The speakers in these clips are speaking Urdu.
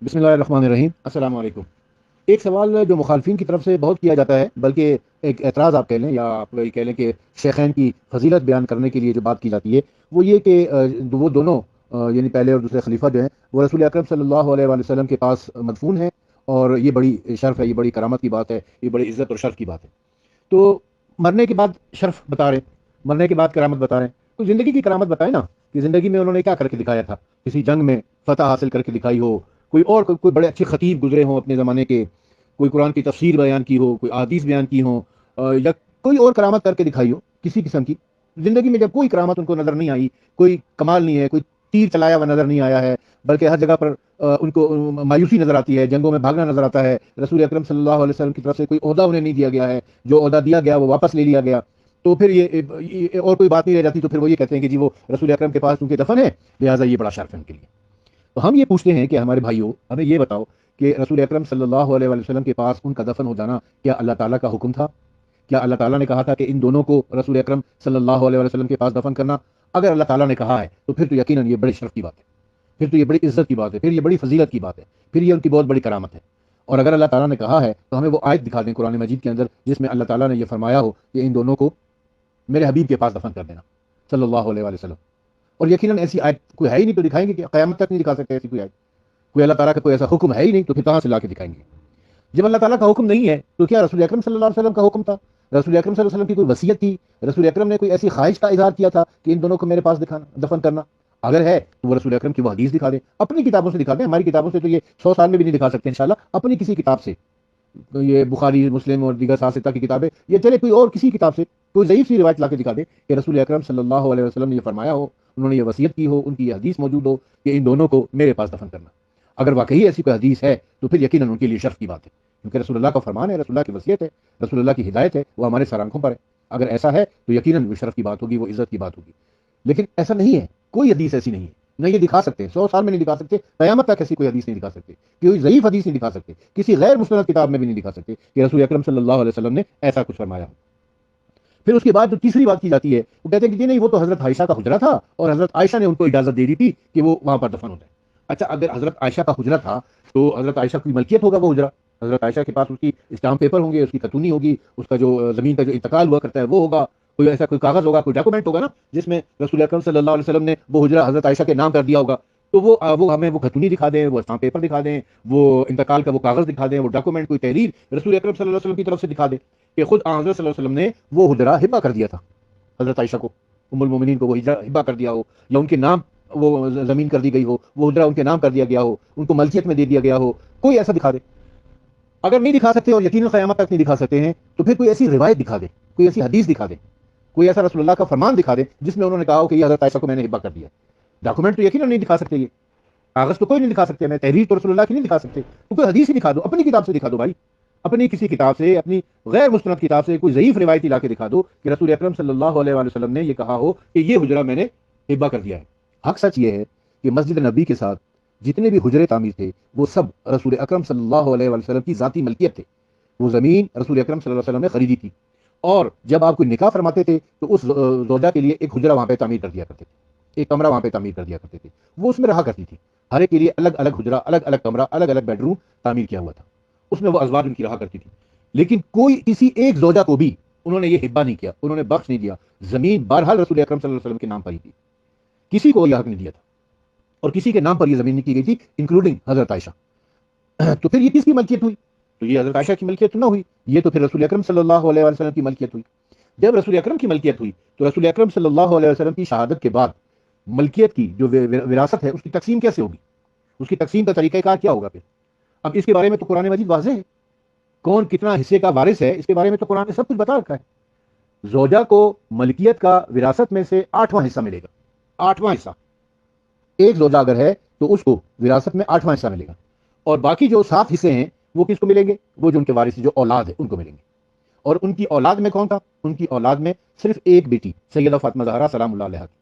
بسم اللہ الرحمن الرحیم، السلام علیکم۔ ایک سوال جو مخالفین کی طرف سے بہت کیا جاتا ہے، بلکہ ایک اعتراض آپ کہہ لیں، یا آپ یہ کہہ لیں کہ شیخین کی فضیلت بیان کرنے کے لیے جو بات کی جاتی ہے، وہ یہ کہ وہ دونوں یعنی پہلے اور دوسرے خلیفہ جو ہیں، وہ رسول اکرم صلی اللہ علیہ وآلہ وسلم کے پاس مدفون ہیں، اور یہ بڑی شرف ہے، یہ بڑی کرامت کی بات ہے، یہ بڑی عزت اور شرف کی بات ہے۔ تو مرنے کے بعد شرف بتا رہے ہیں، مرنے کے بعد کرامت بتا رہے ہیں، تو زندگی کی کرامت بتائیں نا، کہ زندگی میں انہوں نے کیا کر کے دکھایا تھا، کسی جنگ میں فتح حاصل کر کے دکھائی ہو، کوئی بڑے اچھے خطیب گزرے ہوں اپنے زمانے کے، کوئی قرآن کی تفسیر بیان کی ہو، کوئی احادیث بیان کی ہوں، یا کوئی اور کرامت کر کے دکھائی ہو کسی قسم کی۔ زندگی میں جب کوئی کرامت ان کو نظر نہیں آئی، کوئی کمال نہیں ہے، کوئی تیر چلایا ہوا نظر نہیں آیا ہے، بلکہ ہر جگہ پر ان کو مایوسی نظر آتی ہے، جنگوں میں بھاگنا نظر آتا ہے، رسول اکرم صلی اللہ علیہ وسلم کی طرف سے کوئی عہدہ انہیں نہیں دیا گیا ہے، جو عہدہ دیا گیا وہ واپس لے لیا گیا، تو پھر یہ اور کوئی بات نہیں رہ جاتی، تو پھر وہ یہ کہتے ہیں کہ جی وہ رسول اکرم کے پاس چونکہ دفن ہے، لہٰذا یہ بڑا شرف ہے ان کے لیے۔ تو ہم یہ پوچھتے ہیں کہ ہمارے بھائیوں، ہمیں یہ بتاؤ کہ رسول اکرم صلی اللہ علیہ وسلم کے پاس ان کا دفن ہو جانا کیا اللہ تعالیٰ کا حکم تھا؟ کیا اللہ تعالیٰ نے کہا تھا کہ ان دونوں کو رسول اکرم صلی اللہ علیہ وسلم کے پاس دفن کرنا؟ اگر اللہ تعالیٰ نے کہا ہے تو پھر تو یقیناً یہ بڑی شرف کی بات ہے، پھر تو یہ بڑی عزت کی بات ہے، پھر یہ بڑی فضیلت کی بات ہے، پھر یہ ان کی بہت بڑی کرامت ہے۔ اور اگر اللہ تعالیٰ نے کہا ہے تو ہمیں وہ آیت دکھا دیں قرآن مجید کے اندر جس میں اللہ تعالیٰ نے یہ فرمایا ہو کہ ان دونوں کو میرے حبیب کے پاس دفن کر دینا صلی اللہ علیہ وسلم۔ اور یقیناً ایسی آیت کوئی ہے ہی نہیں، تو دکھائیں گے کہ قیامت تک نہیں دکھا سکتے ایسی کوئی آیت، کوئی اللہ تعالیٰ کا کوئی ایسا حکم ہے ہی نہیں، تو پھر کہاں سے لا کے دکھائیں گے؟ جب اللہ تعالیٰ کا حکم نہیں ہے تو کیا رسول اکرم صلی اللہ علیہ وسلم کا حکم تھا؟ رسول اکرم صلی اللہ علیہ وسلم کی کوئی وصیت تھی؟ رسول اکرم نے کوئی ایسی خواہش کا اظہار کیا تھا کہ ان دونوں کو میرے پاس دفن کرنا؟ اگر ہے تو وہ رسول اکرم کی وہ حدیث دکھا دیں، اپنی کتابوں سے دکھا دیں، ہماری کتابوں سے تو یہ 100 سال میں بھی نہیں دکھا سکتے انشاءاللہ، اپنی کسی کتاب سے، یہ بخاری مسلم اور دیگر ساستہ کی کتابیں، یہ چلے کوئی اور کسی کتاب سے کوئی ضعیف سی روایت لا کے دکھا دے کہ رسول اکرم صلی اللہ علیہ وسلم نے یہ فرمایا ہو، انہوں نے یہ وصیت کی ہو، ان کی یہ حدیث موجود ہو کہ ان دونوں کو میرے پاس دفن کرنا۔ اگر واقعی ایسی کوئی حدیث ہے تو پھر یقیناً ان کے لیے شرف کی بات ہے، کیونکہ رسول اللہ کا فرمان ہے، رسول اللہ کی وصیت ہے، رسول اللہ کی ہدایت ہے، وہ ہمارے سر آنکھوں پر ہے۔ اگر ایسا ہے تو یقیناً وہ شرف کی بات ہوگی، وہ عزت کی بات ہوگی۔ لیکن ایسا نہیں ہے، کوئی حدیث ایسی نہیں ہے، نہ یہ دکھا سکتے، 100 سال میں نہیں دکھا سکتے، قیامت تک ایسی کوئی حدیث نہیں دکھا سکتے، کوئی ضعیف حدیث نہیں دکھا سکتے، کسی غیر مستند کتاب میں بھی نہیں دکھا سکتے کہ رسول اکرم صلی اللہ علیہ وسلم نے ایسا کچھ فرمایا۔ پھر اس کے بعد جو تیسری بات کی جاتی ہے، وہ کہتے ہیں کہ جی نہیں، وہ تو حضرت عائشہ کا حجرہ تھا اور حضرت عائشہ نے ان کو اجازت دے دی تھی کہ وہ وہاں پر دفن ہو جائے۔ اچھا، اگر حضرت عائشہ کا حجرہ تھا تو حضرت عائشہ کی ملکیت ہوگا وہ حجرہ، حضرت عائشہ کے پاس اس کی اسٹامپ پیپر ہوں گے، اس کی خطونی ہوگی، اس کا جو زمین کا جو انتقال ہوا کرتا ہے وہ ہوگا، کوئی ایسا کوئی کاغذ ہوگا، کوئی ڈاکومنٹ ہوگا نا جس میں رسول اکرم صلی اللہ علیہ وسلم نے وہ حجرہ حضرت عائشہ کے نام کر دیا ہوگا، تو وہ ہمیں وہ خطونی دکھا دیں، وہ اسٹامپ پیپر دکھا دیں، وہ انتقال کا وہ کاغذ دکھا دیں، وہ ڈاکومنٹ، کوئی تحریر رسول اکرم صلی اللہ علیہ وسلم کی طرف سے دکھا دیں کہ خود حضرت صلی اللہ علیہ وسلم نے وہ حجرہ ہبہ کر دیا تھا حضرت عائشہ کو، ام المومنین کو وہ ہبہ کر دیا ہو، یا ان کے نام وہ زمین کر دی گئی ہو، وہ حجرہ ان کے نام کر دیا گیا ہو، ان کو ملکیت میں دے دیا گیا ہو، کوئی ایسا دکھا دے۔ اگر نہیں دکھا سکتے اور یقیناً قیامت تک نہیں دکھا سکتے ہیں تو پھر کوئی ایسی روایت دکھا دے، کوئی ایسی حدیث دکھا دے، کوئی ایسا رسول اللہ کا فرمان دکھا دے جس میں انہوں نے کہا ہو کہ یہ حضرت عائشہ کو میں نے ہبہ کر دیا۔ ڈاکومنٹ تو یقیناً نہیں دکھا سکتے، یہ کاغذ تو کوئی نہیں دکھا سکتے، میں تحریر تو رسول اللہ کی نہیں دکھا سکتے، تو کوئی حدیث ہی دکھا دو، اپنی کتاب سے دکھا دو بھائی، اپنی کسی کتاب سے، اپنی غیر مستند کتاب سے کوئی ضعیف روایتی لا کے دکھا دو کہ رسول اکرم صلی اللہ علیہ وسلم نے یہ کہا ہو کہ یہ حجرہ میں نے ہبہ کر دیا ہے۔ حق سچ یہ ہے کہ مسجد نبی کے ساتھ جتنے بھی حجرے تعمیر تھے وہ سب رسول اکرم صلی اللہ علیہ وسلم کی ذاتی ملکیت تھے، وہ زمین رسول اکرم صلی اللہ علیہ وسلم نے خریدی تھی، اور جب آپ کوئی نکاح فرماتے تھے تو اس زوجہ کے لیے ایک حجرہ وہاں پہ تعمیر کر دیا کرتے تھے، ایک کمرہ وہاں پہ تعمیر کر دیا کرتے تھے، وہ اس میں رہا کرتی تھی، ہر ایک کے لیے الگ الگ حجرہ، الگ الگ کمرہ، الگ الگ بیڈ روم تعمیر کیا ہوا تھا، اس میں وہ ازواج ان کی رہا کرتی تھی۔ لیکن کوئی کسی ایک زوجہ کو بھی انہوں نے یہ ہبہ نہیں کیا، انہوں نے بخش نہیں دیا، زمین بہرحال رسول اکرم صلی اللہ علیہ وسلم کے نام پر ہی تھی، کسی کو یہ حق نہیں دیا تھا، اور کسی کے نام پر یہ زمین نہیں کی گئی تھی انکلوڈنگ حضرت عائشہ۔ تو پھر یہ کس کی ملکیت ہوئی؟ تو یہ حضرت عائشہ کی ملکیت تو نہ ہوئی، یہ تو پھر رسول اکرم صلی اللہ علیہ وسلم کی ملکیت ہوئی۔ جب رسول اکرم کی ملکیت ہوئی تو رسول اکرم صلی اللہ علیہ وسلم کی شہادت کے بعد ملکیت کی جو وراثت ہے اس کی تقسیم کیسے ہوگی؟ اس کی تقسیم کا طریقہ کار کیا ہوگا پھر؟ اب اس کے بارے میں تو قرآن مجید واضح ہے، کون کتنا حصے کا وارث ہے اس کے بارے میں تو قرآن نے سب کچھ بتا رکھا ہے۔ زوجہ کو ملکیت کا وراثت میں سے 8واں حصہ ملے گا، 8واں حصہ، ایک زوجہ اگر ہے تو اس کو وراثت میں 8واں حصہ ملے گا، اور باقی جو 7 حصے ہیں وہ کس کو ملیں گے؟ وہ جو ان کے وارث جو اولاد ہے ان کو ملیں گے۔ اور ان کی اولاد میں کون تھا؟ ان کی اولاد میں صرف ایک بیٹی سیدہ فاطمہ زہرا سلام اللہ علیہا کی،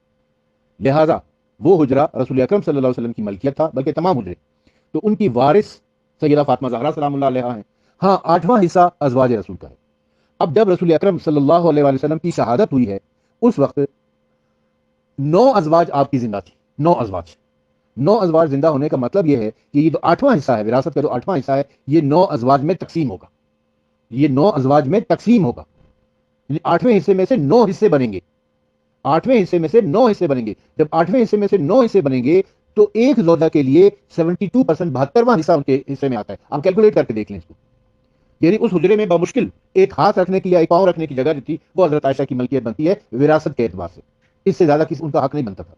لہٰذا وہ حجرہ رسول اکرم صلی اللہ علیہ وسلم کی ملکیت تھا، بلکہ تمام حجرے، تو ان کی وارث سیدہ فاطمہ زہرا سلام اللہ علیہا ہیں۔ ہاں، 8واں حصہ ازواج رسول کا ہے۔ اب جب رسول اکرم صلی اللہ علیہ وسلم کی شہادت ہوئی ہے اس وقت 9 ازواج آپ کی زندہ تھی، 9 ازواج، 9 ازواج زندہ ہونے کا مطلب یہ ہے کہ یہ جو 8واں حصہ ہے، وراثت کا جو 8واں حصہ ہے، یہ 9 ازواج میں تقسیم ہوگا، یہ 9 ازواج میں تقسیم ہوگا، یعنی 8ویں حصے میں سے 9 حصے بنیں گے، 8ویں حصے میں سے 9 حصے بنیں گے۔ جب 8ویں حصے میں سے 9 حصے بنیں گے تو ایک زوجہ کے لیے 72%، 72واں حصہ ان کے حصے میں آتا ہے۔ آپ کیلکولیٹ کر کے دیکھ لیں اس کو، یعنی اس حجرے میں بمشکل ایک ہاتھ رکھنے کی یا ایک پاؤں رکھنے کی جگہ جو تھی وہ حضرت عائشہ کی ملکیت بنتی ہے وراثت کے اعتبار سے، اس سے زیادہ کسی ان کا حق نہیں بنتا تھا۔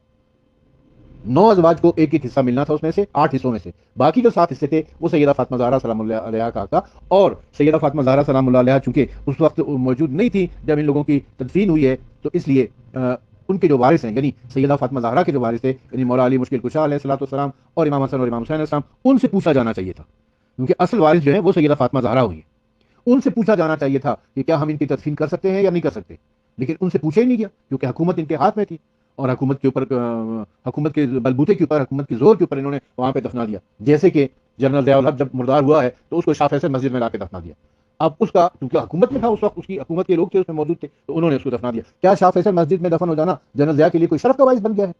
9 ازواج کو ایک ایک حصہ ملنا تھا، اس میں سے 8 حصوں میں سے باقی جو 7 حصے تھے وہ سیدہ فاطمہ زہرا سلام اللہ علیہا کا تھا۔ اور سیدہ فاطمہ زہرا سلام اللہ علیہا چونکہ اس وقت موجود نہیں تھی جب ان لوگوں کی تدفین ہوئی ہے، تو اس لیے ان کے جو وارث ہیں، یعنی سیدہ فاطمہ زہرا کے جو وارث تھے، یعنی مولا علی مشکل کشا علیہ الصلوۃ والسلام اور امام حسن اور امام حسین علیہ السلام، ان سے پوچھا جانا چاہیے تھا، کیونکہ اصل وارث جو ہے وہ سیدہ فاطمہ زہرا ہوئی ہے۔ ان سے پوچھا جانا چاہیے تھا کہ کیا ہم ان کی تدفین کر سکتے ہیں یا نہیں کر سکتے، لیکن ان سے پوچھا ہی نہیں گیا کیونکہ حکومت ان کے ہاتھ میں تھی، اور حکومت کے اوپر، حکومت کے بلبوتے کے اوپر، حکومت کے زور کے اوپر انہوں نے وہاں پہ دفنا دیا۔ جیسے کہ جنرل ضیاء الحق جب مردار ہوا ہے تو اس کو شاہ فیصل مسجد میں لا کے دفنا دیا۔ اب اس کا کیونکہ حکومت میں تھا اس وقت، اس کی حکومت کے لوگ تھے اس میں موجود تھے، تو انہوں نے اس کو دفنا دیا۔ کیا شاہ فیصل مسجد میں دفن ہو جانا جنرل ضیاء کے لیے کوئی شرف کا باعث بن گیا ہے؟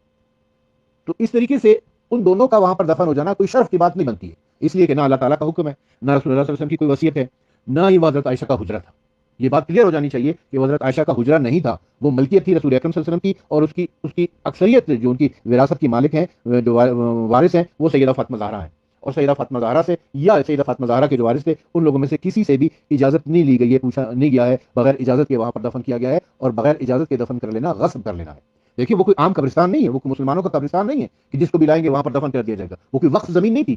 تو اس طریقے سے ان دونوں کا وہاں پر دفن ہو جانا کوئی شرف کی بات نہیں بنتی ہے، اس لیے کہ نہ اللہ تعالیٰ کا حکم ہے، نہ رسول اللہ صلی اللہ علیہ وسلم کی کوئی وصیت ہے، نہ ہی وہ حضرت عائشہ کا حجرہ تھا۔ یہ بات کلیئر ہو جانی چاہیے کہ وہ حضرت عائشہ کا حجرہ نہیں تھا، وہ ملکیت تھی رسول اکرم صلی اللہ علیہ وسلم کی، اور اس کی اکثریت جو ان کی وراثت کی مالک ہیں، جو وارث ہیں، وہ سیدہ فاطمہ زہرا ہیں۔ اور سیدہ فاطمہ زہرا سے یا سیدہ فاطمہ زہرا کے جو وارث تھے ان لوگوں میں سے کسی سے بھی اجازت نہیں لی گئی ہے، پوچھا نہیں گیا ہے، بغیر اجازت کے وہاں پر دفن کیا گیا ہے، اور بغیر اجازت کے دفن کر لینا غصب کر لینا ہے۔ دیکھیے وہ کوئی عام قبرستان نہیں ہے، وہ کوئی مسلمانوں کا قبرستان نہیں ہے کہ جس کو بھی لائیں گے وہاں پر دفن کر دیا جائے گا، وہ کوئی وقف زمین نہیں تھی،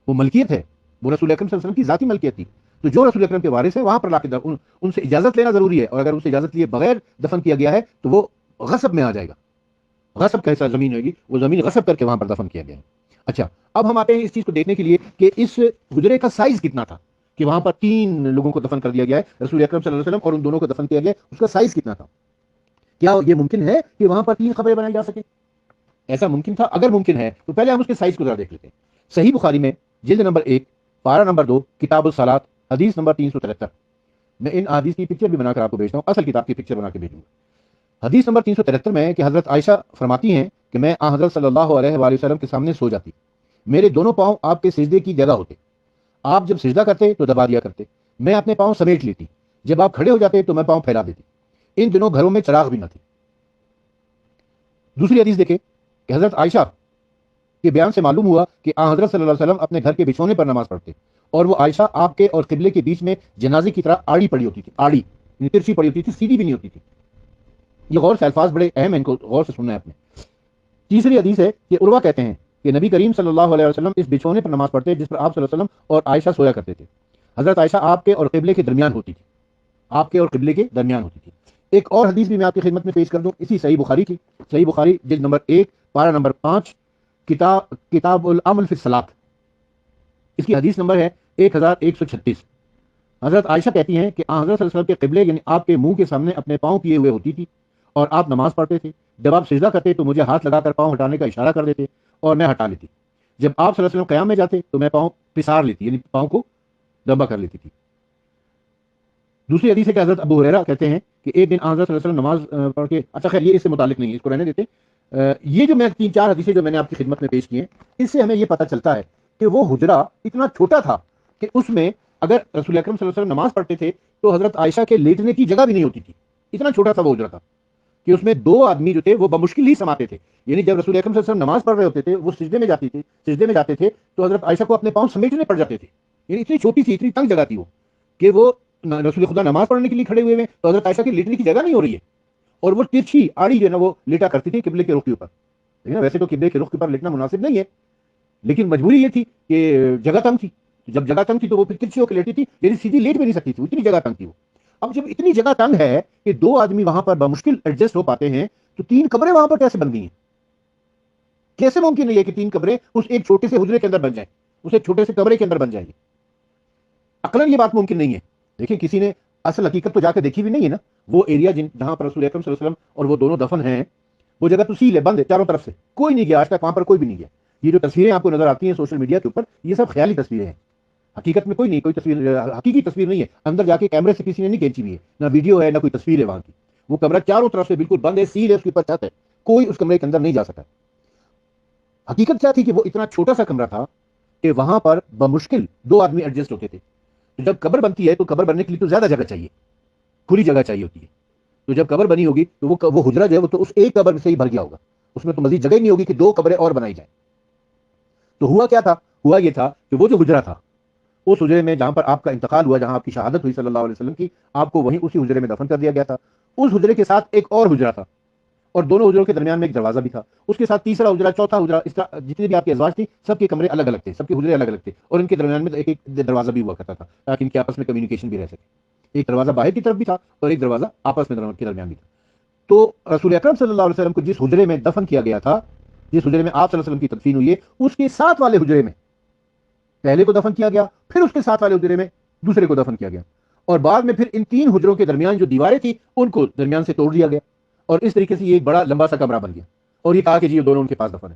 وہ ملکیت ہے، وہ رسول اکرم صلی اللہ علیہ وسلم کی ذاتی ملکیت تھی۔ تو جو رسول اکرم کے وارث ہیں وہاں پر لا کے ان سے اجازت لینا ضروری ہے، اور اگر ان سے اجازت لیے بغیر دفن کیا گیا ہے تو وہ غصب میں آ جائے گا، غصب کیسا زمین ہوگی، وہ زمین غصب کر کے وہاں پر دفن کیا گیا ہے۔ اچھا، اب ہم آتے ہیں اس چیز کو دیکھنے کے لیے کہ اس حجرے کا سائز کتنا تھا، کہ وہاں پر 3 لوگوں کو دفن کر دیا گیا ہے، رسول اکرم صلی اللہ علیہ وسلم اور ان دونوں کو دفن کیا گیا ہے، اس کا سائز کتنا تھا؟ کیا یہ ممکن ہے کہ وہاں پر 3 قبریں بنائی جا سکے؟ ایسا ممکن تھا؟ اگر ممکن ہے تو پہلے ہم اس کے سائز کو ذرا دیکھ لیتے ہیں۔ صحیح بخاری میں جلد نمبر 1 پارہ نمبر 2 کتاب الصلاۃ حدیث نمبر 373، میں ان حدیث کی پکچر بھی بنا کر آپ کو بھیجتا ہوں، اصل کتاب کی پکچر بنا کے بھیجوں گا۔ حدیث نمبر 373 میں کہ حضرت عائشہ فرماتی ہیں کہ میں حضرت صلی اللہ علیہ وآلہ وسلم کے سامنے سو جاتی، میرے دونوں پاؤں آپ کے سجدے کی جگہ ہوتے، آپ جب سجدہ کرتے تو دبا دیا کرتے، میں اپنے پاؤں سمیٹ لیتی، جب آپ کھڑے ہو جاتے تو میں پاؤں پھیلا دیتی، ان دنوں گھروں میں چراغ بھی نہ تھے۔ دوسری حدیث دیکھیں کہ حضرت عائشہ کے بیان سے معلوم ہوا کہ حضرت صلی اللہ علیہ وسلم اپنے گھر کے بچھونے پر نماز پڑھتے، اور وہ عائشہ آپ کے اور قبلے کے بیچ میں جنازے کی طرح آڑی پڑی ہوتی تھی، آڑی یعنی ترچھی پڑی ہوتی تھی، سیدھی بھی نہیں ہوتی تھی۔ یہ غور سے الفاظ بڑے اہم ہیں، ان کو غور سے سننا ہے اپنے۔ تیسری حدیث ہے کہ عروہ کہتے ہیں کہ نبی کریم صلی اللہ علیہ وسلم اس بچھونے پر نماز پڑھتے جس پر آپ صلی اللہ علیہ وسلم اور عائشہ سویا کرتے تھے، حضرت عائشہ آپ کے اور قبلے کے درمیان ہوتی تھی، آپ کے اور قبلے کے درمیان ہوتی تھی۔ ایک اور حدیث بھی میں آپ کی خدمت میں پیش کر دوں، اسی صحیح بخاری کی، صحیح بخاری جلد نمبر 1 پارہ نمبر 5 کتاب العمل فی الصلاۃ، اس کی حدیث نمبر ہے 1136۔ حضرت عائشہ کہتی ہیں کہ حضرت صلی اللہ علیہ وسلم کے قبلے یعنی آپ کے منہ کے سامنے اپنے پاؤں کیے ہوئے ہوتی تھی، اور آپ نماز پڑھتے تھے، جب آپ سجدہ کرتے تو مجھے ہاتھ لگا کر پاؤں ہٹانے کا اشارہ کر دیتے اور میں ہٹا لیتی، جب آپ صلی اللہ علیہ وسلم قیام میں جاتے تو میں پاؤں پسار لیتی، یعنی پاؤں کو لمبا کر لیتی تھی۔ دوسری حدیث ہے کہ حضرت ابو ہریرہ کہتے ہیں کہ ایک دن حضرت صلی اللہ علیہ وسلم نماز پڑھ کے، اچھا خیر یہ اس سے متعلق نہیں ہے، اس کو رہنے دیتے۔ یہ جو میں 3-4 حدیثیں جو میں نے آپ کی خدمت میں پیش کی ہیں، اس سے ہمیں یہ پتہ چلتا ہے کہ وہ حجرہ اتنا چھوٹا تھا کہ اس میں اگر رسول اکرم صلی اللہ علیہ وسلم نماز پڑھتے تھے تو حضرت عائشہ کے لیٹنے کی جگہ بھی نہیں ہوتی تھی، اتنا چھوٹا تھا وہ حجرہ تھا کہ اس میں 2 آدمی جو تھے وہ بمشکل ہی سماتے تھے۔ یعنی جب رسول اکرم صلی اللہ علیہ وسلم نماز پڑھ رہے ہوتے تھے، وہ سجدے میں جاتے تھے تو حضرت عائشہ کو اپنے پاؤں سمیٹنے پڑ جاتے تھے، یعنی اتنی چھوٹی سی اتنی تنگ جگہ تھی وہ کہ وہ رسول خدا نماز پڑھنے کے لیے کھڑے ہوئے ہیں تو حضرت عائشہ کی لیٹنے کی جگہ نہیں ہو رہی ہے، اور وہ ترچھی آڑی جو ہے نا وہ لیٹا کرتی تھی قبلے کے رخ کے اوپر۔ لیکن ویسے تو قبلے کے رخ کے اوپر لیٹنا مناسب نہیں ہے، لیکن مجبوری یہ تھی کہ جگہ تنگ تھی، جب جگہ تنگ تھی تو وہ پھر ترچھی ہو کے لیٹی تھی، یعنی سیدھی لیٹ بھی نہیں سکتی تھی، اتنی جگہ تنگ تھی وہ۔ اب جب اتنی جگہ تنگ ہے کہ 2 آدمی وہاں پر بمشکل ایڈجسٹ ہو پاتے ہیں تو 3 قبریں وہاں پر کیسے بن گئی ہیں؟ کیسے ممکن ہے کہ 3 قبریں اس ایک چھوٹے سے حجرے کے اندر بن جائیں، اس ایک چھوٹے سے کمرے کے اندر بن جائیں گی؟ عقلاً یہ بات ممکن نہیں ہے۔ دیکھیں کسی نے اصل حقیقت تو جا کے دیکھی بھی نہیں ہے نا، وہ ایریا جہاں پر رسول اکرم صلی اللہ علیہ وسلم اور وہ دونوں دفن ہیں، وہ جگہ تو سیل ہے، بند ہے چاروں طرف سے، کوئی نہیں گیا آج تک وہاں پر، کوئی بھی نہیں گیا۔ یہ جو تصویریں آپ کو نظر آتی ہیں سوشل میڈیا کے اوپر، یہ سب خیالی تصویریں ہیں، حقیقت میں کوئی نہیں، کوئی تصویر حقیقی تصویر نہیں ہے، اندر جا کے کیمرے سے کسی نے نہیں کھینچی ہوئی ہے، نہ ویڈیو ہے نہ کوئی تصویر ہے وہاں کی۔ وہ کمرہ چاروں طرف سے بالکل بند ہے، سیل ہے، اس کے اوپر چھت ہے، کوئی اس کمرے کے اندر نہیں جا سکا۔ حقیقت کیا تھی کہ وہ اتنا چھوٹا سا کمرہ تھا کہ وہاں پر بمشکل 2 آدمی ایڈجسٹ ہوتے تھے. تو جب قبر بنتی ہے تو قبر بننے کے لیے تو زیادہ جگہ چاہیے, کھلی جگہ چاہیے ہوتی ہے. تو جب قبر بنی ہوگی تو وہ حجرہ جو ہے وہ تو اس ایک قبر سے ہی بھر گیا ہوگا, اس میں تو مزید جگہ ہی نہیں ہوگی کہ 2 قبریں اور بنائی جائیں. تو ہوا کیا تھا, ہوا یہ تھا کہ وہ جو حجرہ تھا, اس حجرے میں جہاں پر آپ کا انتقال ہوا, جہاں آپ کی شہادت ہوئی صلی اللہ علیہ وسلم کی, آپ کو وہیں اسی حجرے میں دفن کر دیا گیا تھا. اس حجرے کے ساتھ ایک اور حجرہ تھا, اور دونوں حجروں کے درمیان میں ایک دروازہ بھی تھا. اس کے ساتھ تیسرا حجرہ, چوتھا حجرہ, اس کا جتنے بھی آپ کے ازواج تھی سب کے کمرے الگ الگ تھے, سب کے حجرے الگ الگ تھے, اور ان کے درمیان میں ایک ایک دروازہ بھی ہوا کرتا تھا تاکہ ان کے آپس میں کمیونیکیشن بھی رہ سکے. ایک دروازہ باہر کی طرف بھی تھا اور ایک دروازہ آپس میں کے درمیان بھی تھا. تو رسول اکرم صلی اللہ علیہ وسلم کو جس حجرے میں دفن کیا گیا تھا, جس حجرے میں آپ صلی اللہ علیہ وسلم کی تدفین ہوئی ہے, اس کے ساتھ والے حجرے میں پہلے کو دفن کیا گیا, پھر اس کے ساتھ والے حجرے میں دوسرے کو دفن کیا گیا, اور بعد میں پھر ان 3 حجروں کے درمیان جو دیواریں تھی ان کو درمیان سے توڑ دیا گیا, اور اس طریقے سے یہ ایک بڑا لمبا سا کمرہ بن گیا. اور یہ کہا کہ جی یہ دونوں ان کے پاس دفن ہے.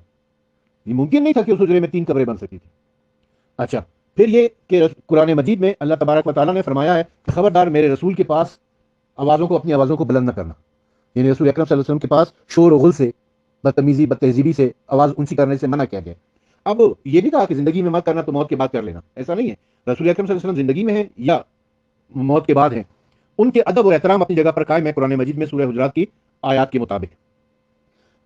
یہ ممکن نہیں تھا کہ اس حجرے میں 3 قبریں بن سکی تھی. اچھا, پھر یہ کہ قرآن مجید میں اللہ تبارک و تعالیٰ نے فرمایا ہے کہ خبردار میرے رسول کے پاس اپنی آوازوں کو بلند نہ کرنا. یعنی رسول اکرم صلی اللہ علیہ وسلم کے پاس شور و غل سے, بدتمیزی, بدتہذیبی سے آواز اونچی کرنے سے منع کیا گیا. اب یہ نہیں کہا کہ زندگی میں مت کرنا تو موت کے بعد کر لینا, ایسا نہیں ہے. رسول اکرم صلی اللہ علیہ وسلم زندگی میں ہے یا موت کے بعد ہیں, ان کے ادب اور احترام اپنی جگہ پر قائم ہے قرآن مجید میں سورہ حجرات کی آیات کے مطابق.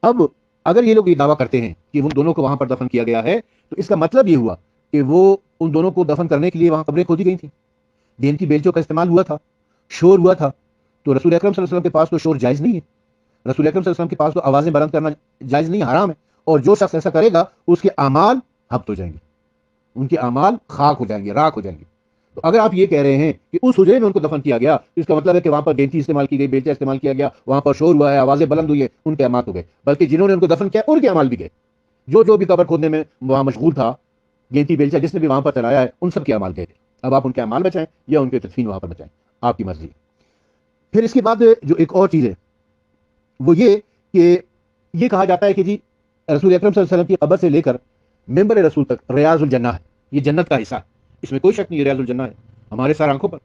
اب اگر یہ لوگ یہ دعویٰ کرتے ہیں کہ ان دونوں کو وہاں پر دفن کیا گیا ہے, تو اس کا مطلب یہ ہوا کہ وہ ان دونوں کو دفن کرنے کے لیے وہاں قبریں کھودی گئی تھیں, دین کی بیلچوں کا استعمال ہوا تھا, شور ہوا تھا. تو رسول اکرم صلی اللہ علیہ وسلم کے پاس تو شور جائز نہیں ہے, رسول اکرم صلی اللہ علیہ وسلم کے پاس تو آوازیں بلند کرنا جائز نہیں ہے, حرام ہے. اور جو شخص ایسا کرے گا اس کے اعمال ہبط ہو جائیں گے, ان کے اعمال خاک ہو جائیں گے, راکھ ہو جائیں گے. تو اگر آپ یہ کہہ رہے ہیں کہ اس حجرے میں ان کو دفن کیا گیا, اس کا مطلب ہے کہ وہاں پر گینتی استعمال کی گئی, بیلچہ استعمال کیا گیا, وہاں پر شور ہوا ہے, آوازیں بلند ہوئی ہے, ان کے اعمال ہو گئے. بلکہ جنہوں نے ان کو دفن کیا ان کے اعمال بھی گئے. جو بھی قبر کھودنے میں وہاں مشغول تھا, گینتی بیلچہ جس نے بھی وہاں پر چلایا ہے, ان سب کے اعمال گئے تھے. اب آپ ان کے اعمال بچائیں یا ان کے تدفین وہاں پر بچائیں, آپ کی مرضی. پھر اس کے بعد جو ایک اور چیز ہے وہ یہ کہ یہ کہا جاتا ہے کہ جی رسول اکرم صلی اللہ علیہ وسلم کی قبر سے لے کر ممبر رسول تک ریاض الجنہ ہے, یہ جنت کا حصہ ہے, اس میں کوئی شک نہیں, ریاض الجنہ ہے. ہمارے سارے آنکھوں پر,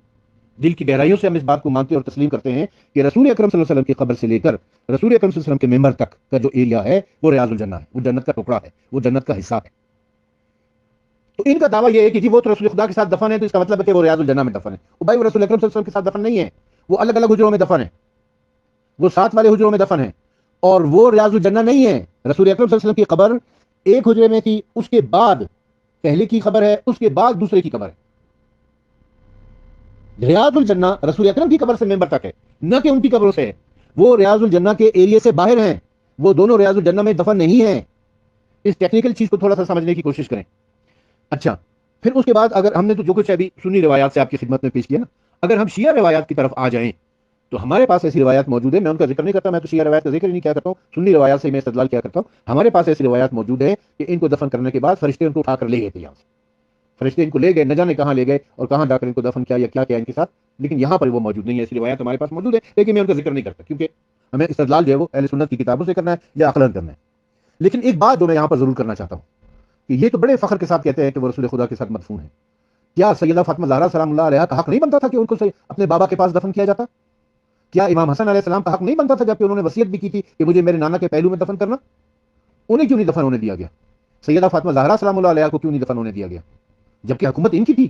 دل کی گہرائیوں سے ہم اس بات کو مانتے اور تسلیم کرتے ہیں کہ رسول اکرم صلی اللہ علیہ وسلم کی قبر سے لے کر رسول اکرم صلی اللہ علیہ وسلم کے ممبر تک کا جو ایریا ہے وہ ریاض الجنہ ہے, وہ جنت کا ٹکڑا ہے, وہ جنت کا حصہ ہے. تو ان کا دعویٰ یہ ہے کہ جی وہ تو رسول خدا کے ساتھ دفن ہے, تو اس کا مطلب ہے کہ وہ ریاض الجنہ میں دفن ہے. وہ بھائی وہ رسول اکرم صلی اللہ علیہ وسلم کے ساتھ دفن نہیں ہے, وہ الگ الگ حجروں میں دفن ہے, وہ ساتھ والے حجروں میں دفن ہے, اور وہ ریاض الجنہ نہیں ہے. رسول اکرم صلی اللہ علیہ وسلم کی قبر ایک حجرے میں تھی, اس کے بعد پہلے کی قبر ہے, اس کے بعد دوسرے کی قبر ہے. ریاض الجنہ رسول اکرم کی قبر سے ممبر تک ہے, نہ کہ ان کی قبروں سے ہے. وہ ریاض الجنہ کے ایریے سے باہر ہیں, وہ دونوں ریاض الجنہ میں دفن نہیں ہیں. اس ٹیکنیکل چیز کو تھوڑا سا سمجھنے کی کوشش کریں. اچھا, پھر اس کے بعد اگر ہم نے تو جو کچھ ابھی سنی روایات سے آپ کی خدمت میں پیش کیا نا, اگر ہم شیعہ روایات کی طرف آ جائیں تو ہمارے پاس ایسی روایات موجود ہے. میں ان کا ذکر نہیں کرتا, میں تو شیعہ روایات کا ذکر ہی نہیں کیا کرتا ہوں, سنی روایات سے میں استدلال کیا کرتا ہوں. ہمارے پاس ایسی روایات موجود ہے کہ ان کو دفن کرنے کے بعد فرشتے ان کو اٹھا کر لے گئے تھے یہاں سے. فرشتے ان کو لے گئے, نہ جانے کہاں لے گئے اور کہاں جا کر ان کو دفن کیا یا کیا کیا ان کے ساتھ, لیکن یہاں پر وہ موجود نہیں ہے. ایسی روایات ہمارے پاس موجود ہے, لیکن میں ان کا ذکر نہیں کرتا کیونکہ ہمیں استدلال جو ہے وہ اہل سنت کی کتابوں سے کرنا ہے یا عقلاً کرنا ہے. لیکن ایک بات جو میں یہاں پر ضرور کرنا چاہتا ہوں کہ یہ تو بڑے فخر کے ساتھ کہتے ہیں کہ وہ رسول خدا کے ساتھ مدفون ہے. کیا سیدہ فاطمہ زہرا سلام اللہ علیہا کا حق نہیں بنتا تھا کہ ان کو اپنے بابا کے پاس دفن کیا جاتا؟ کیا امام حسن علیہ السلام کا حق نہیں بنتا تھا جبکہ انہوں نے وصیت بھی کی تھی کہ مجھے میرے نانا کے پہلو میں دفن کرنا؟ انہیں کیوں نہیں دفن ہونے دیا گیا؟ سیدہ فاطمہ زہرا سلام اللہ علیہا کو کیوں نہیں دفن ہونے دیا گیا جبکہ حکومت ان کی تھی؟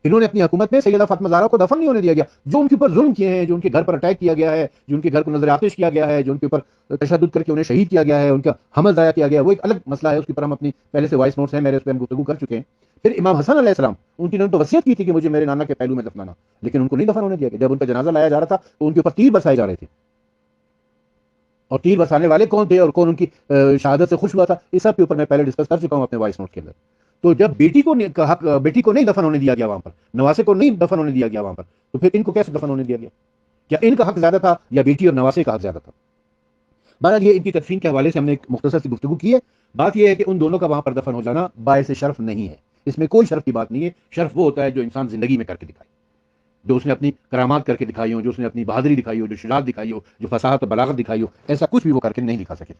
انہوں نے اپنی حکومت میں سیدہ فاطمہ زہرا کو دفن نہیں ہونے دیا گیا. جو ان کے اوپر ظلم کیے ہیں, جو ان کے گھر پر اٹیک کیا گیا ہے, جو ان کے گھر کو نظر آتش کیا گیا ہے, جو ان کے اوپر تشدد کر کے انہیں شہید کیا گیا ہے, ان کا حمل ضائع کیا گیا, وہ ایک الگ مسئلہ ہے. اس کے اوپر ہم اپنی پہلے سے وائس نوٹس ہیں میرے, اس پہ ہم گفتگو کر چکے ہیں. پھر امام حسن علیہ السلام ان کی نے تو وصیت کی تھی کہ مجھے میرے نانا کے پہلو میں دفنانا, لیکن ان کو نہیں دفن ہونے دیا گیا. جب ان کا جنازہ لایا جا رہا تھا تو ان کے اوپر تیر برسائے جا رہے تھے, اور تیر برسانے والے کون تھے اور کون ان کی شہادت سے خوش ہوا تھا, اس سب کے اوپر میں پہلے ڈسکس کر چکا ہوں اپنے وائس نوٹ کے اندر. تو جب بیٹی کو نہیں دفن ہونے دیا گیا وہاں پر, نواسے کو نہیں دفن ہونے دیا گیا وہاں پر, تو پھر ان کو کیسے دفن ہونے دیا گیا؟ کیا ان کا حق زیادہ تھا یا بیٹی اور نواسے کا حق زیادہ تھا؟ بہرحال یہ ان کی تدفین کے حوالے سے ہم نے ایک مختصر سی گفتگو کی ہے. بات یہ ہے کہ ان دونوں کا وہاں پر دفن ہو جانا باعث شرف نہیں ہے, اس میں کوئی شرف کی بات نہیں ہے. شرف وہ ہوتا ہے جو انسان زندگی میں کر کے دکھائے, جو اس نے اپنی کرامات کر کے دکھائی ہو, جو اس نے اپنی بہادری دکھائی ہو, جو شجاعت دکھائی ہو, جو فصاحت و بلاغت دکھائی ہو. ایسا کچھ بھی وہ کر کے نہیں دکھا سکے.